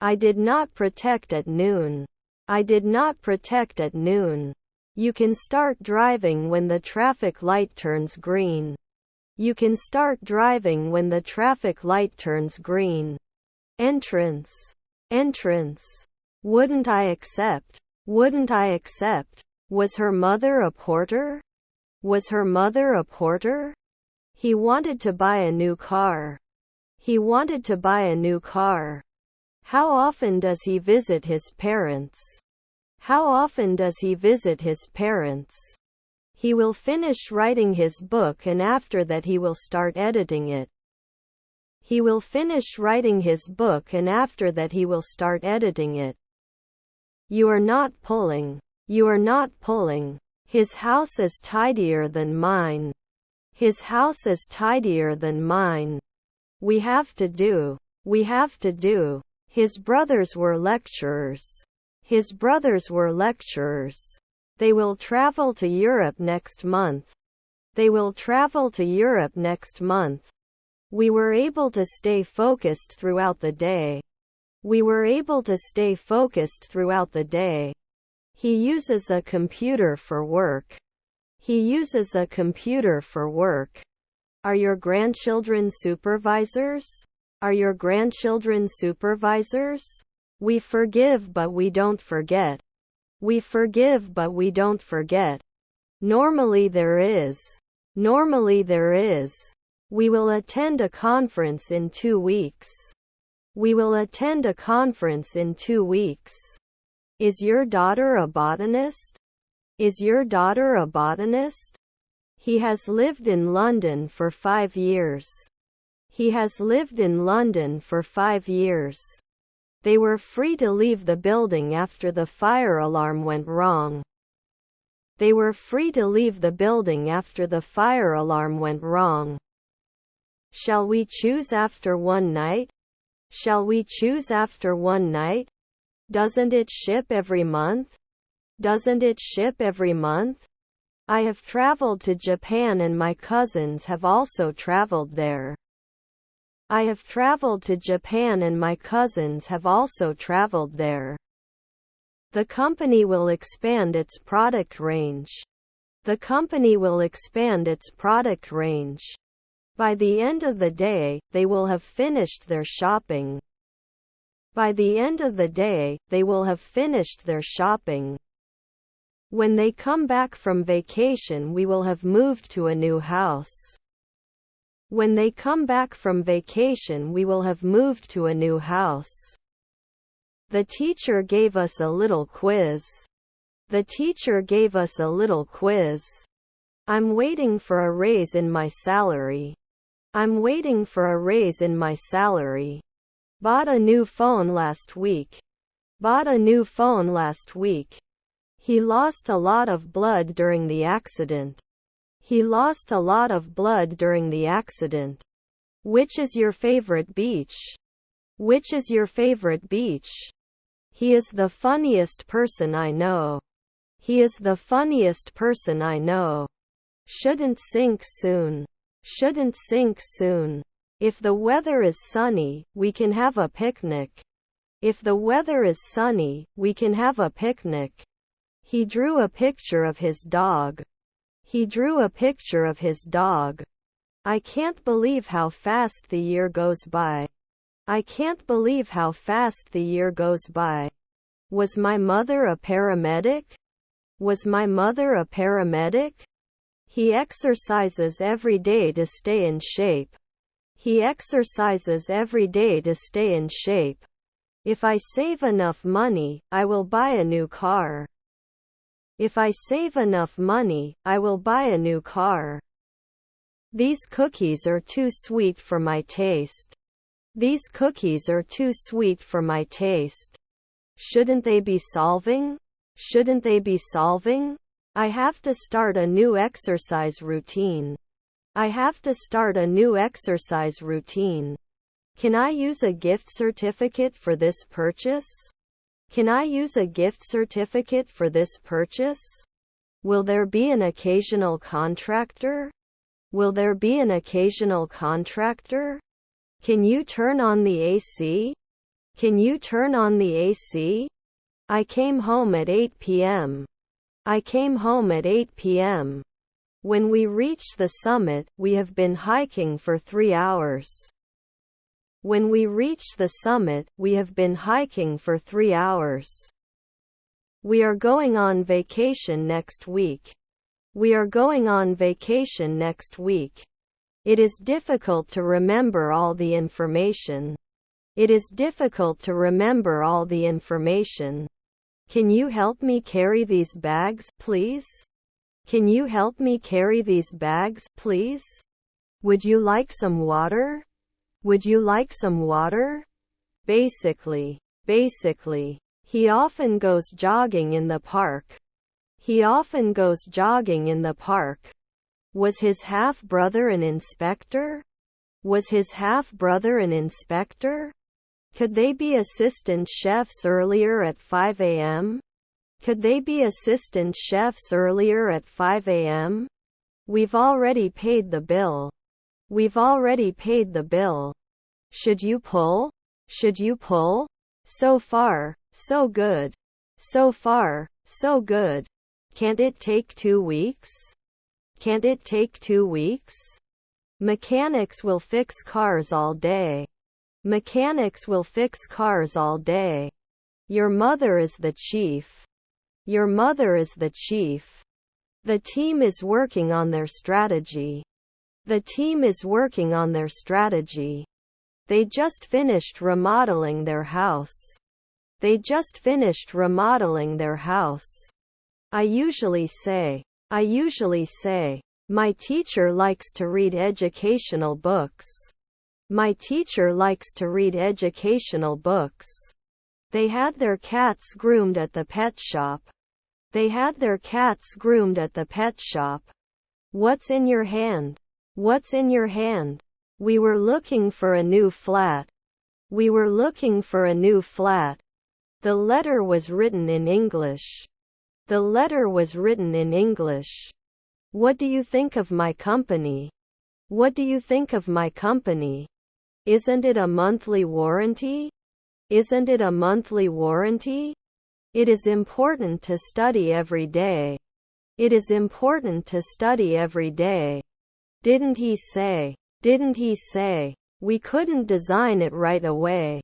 I did not protect at noon. I did not protect at noon. You can start driving when the traffic light turns green. You can start driving when the traffic light turns green. Entrance. Entrance. Wouldn't I accept? Wouldn't I accept? Was her mother a porter? Was her mother a porter? He wanted to buy a new car. He wanted to buy a new car. How often does he visit his parents? How often does he visit his parents? He will finish writing his book and after that he will start editing it. He will finish writing his book and after that he will start editing it. You are not pulling. You are not pulling. His house is tidier than mine. His house is tidier than mine. We have to do. We have to do. His brothers were lecturers. His brothers were lecturers. They will travel to Europe next month. They will travel to Europe next month. We were able to stay focused throughout the day. We were able to stay focused throughout the day. He uses a computer for work. He uses a computer for work. Are your grandchildren supervisors? Are your grandchildren supervisors? We forgive but we don't forget. We forgive but we don't forget. Normally there is. Normally there is. We will attend a conference in 2 weeks. We will attend a conference in 2 weeks. Is your daughter a botanist? Is your daughter a botanist? He has lived in London for 5 years. He has lived in London for 5 years. They were free to leave the building after the fire alarm went wrong. They were free to leave the building after the fire alarm went wrong. Shall we choose after one night? Shall we choose after one night? Doesn't it ship every month? Doesn't it ship every month? I have traveled to Japan and my cousins have also traveled there. I have traveled to Japan and my cousins have also traveled there. The company will expand its product range. The company will expand its product range. By the end of the day, they will have finished their shopping. By the end of the day, they will have finished their shopping. When they come back from vacation, we will have moved to a new house. When they come back from vacation, we will have moved to a new house. The teacher gave us a little quiz. The teacher gave us a little quiz. I'm waiting for a raise in my salary. I'm waiting for a raise in my salary. Bought a new phone last week. Bought a new phone last week. He lost a lot of blood during the accident. He lost a lot of blood during the accident. Which is your favorite beach? Which is your favorite beach? He is the funniest person I know. He is the funniest person I know. Shouldn't sink soon. Shouldn't sink soon. If the weather is sunny, we can have a picnic. If the weather is sunny, we can have a picnic. He drew a picture of his dog. He drew a picture of his dog. I can't believe how fast the year goes by. I can't believe how fast the year goes by. Was my mother a paramedic? Was my mother a paramedic? He exercises every day to stay in shape. He exercises every day to stay in shape. If I save enough money, I will buy a new car. If I save enough money, I will buy a new car. These cookies are too sweet for my taste. These cookies are too sweet for my taste. Shouldn't they be solving? Shouldn't they be solving? I have to start a new exercise routine. I have to start a new exercise routine. Can I use a gift certificate for this purchase? Can I use a gift certificate for this purchase? Will there be an occasional contractor? Will there be an occasional contractor? Can you turn on the AC? Can you turn on the AC? I came home at 8 p.m. I came home at 8 p.m. When we reach the summit, we have been hiking for 3 hours. When we reach the summit, we have been hiking for 3 hours. We are going on vacation next week. We are going on vacation next week. It is difficult to remember all the information. It is difficult to remember all the information. Can you help me carry these bags, please? Can you help me carry these bags, please? Would you like some water? Would you like some water? Basically, he often goes jogging in the park. He often goes jogging in the park. Was his half-brother an inspector? Was his half-brother an inspector? Could they be assistant chefs earlier at 5 a.m.? Could they be assistant chefs earlier at 5 a.m.? We've already paid the bill. We've already paid the bill. Should you pull? Should you pull? So far, so good. So far, so good. Can't it take 2 weeks? Can't it take 2 weeks? Mechanics will fix cars all day. Mechanics will fix cars all day. Your mother is the chief. Your mother is the chief. The team is working on their strategy. The team is working on their strategy. They just finished remodeling their house. They just finished remodeling their house. I usually say, my teacher likes to read educational books. My teacher likes to read educational books. They had their cats groomed at the pet shop. They had their cats groomed at the pet shop. What's in your hand? What's in your hand? We were looking for a new flat. We were looking for a new flat. The letter was written in English. The letter was written in English. What do you think of my company? What do you think of my company? Isn't it a monthly warranty? Isn't it a monthly warranty? It is important to study every day. It is important to study every day. Didn't he say? Didn't he say? We couldn't design it right away.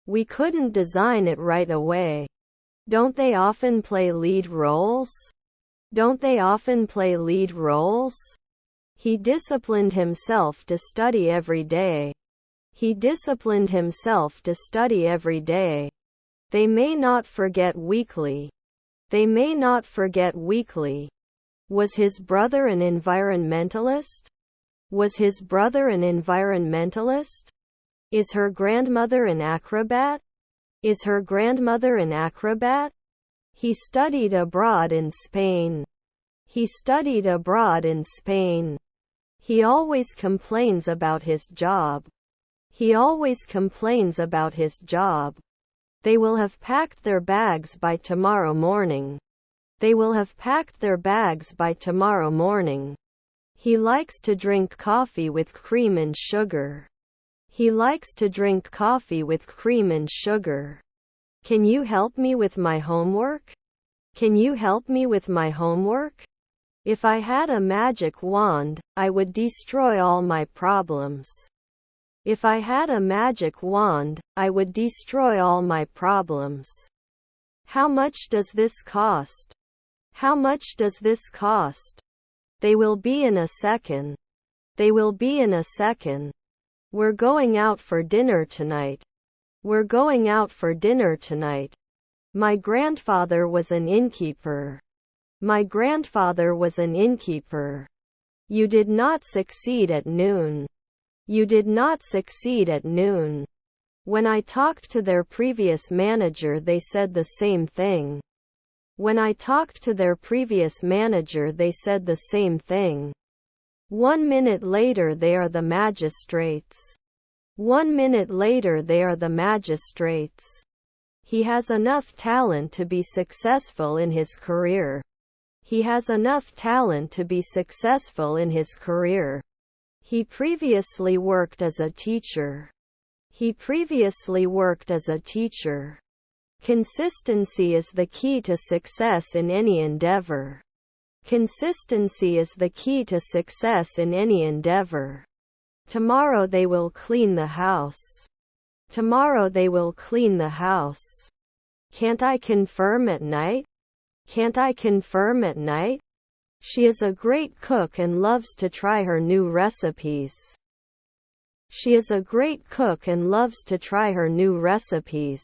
We couldn't design it right away. Don't they often play lead roles? Don't they often play lead roles? He disciplined himself to study every day. He disciplined himself to study every day. They may not forget weekly. They may not forget weekly. Was his brother an environmentalist? Was his brother an environmentalist? Is her grandmother an acrobat? Is her grandmother an acrobat? He studied abroad in Spain. He studied abroad in Spain. He always complains about his job. He always complains about his job. They will have packed their bags by tomorrow morning. They will have packed their bags by tomorrow morning. He likes to drink coffee with cream and sugar. He likes to drink coffee with cream and sugar. Can you help me with my homework? Can you help me with my homework? If I had a magic wand, I would destroy all my problems. If I had a magic wand, I would destroy all my problems. How much does this cost? How much does this cost? They will be in a second. They will be in a second. We're going out for dinner tonight. We're going out for dinner tonight. My grandfather was an innkeeper. My grandfather was an innkeeper. You did not succeed at noon. You did not succeed at noon. When I talked to their previous manager, they said the same thing. When I talked to their previous manager, they said the same thing. 1 minute later, they are the magistrates. 1 minute later, they are the magistrates. He has enough talent to be successful in his career. He has enough talent to be successful in his career. He previously worked as a teacher. He previously worked as a teacher. Consistency is the key to success in any endeavor. Consistency is the key to success in any endeavor. Tomorrow they will clean the house. Tomorrow they will clean the house. Can't I confirm at night? Can't I confirm at night? She is a great cook and loves to try her new recipes. She is a great cook and loves to try her new recipes.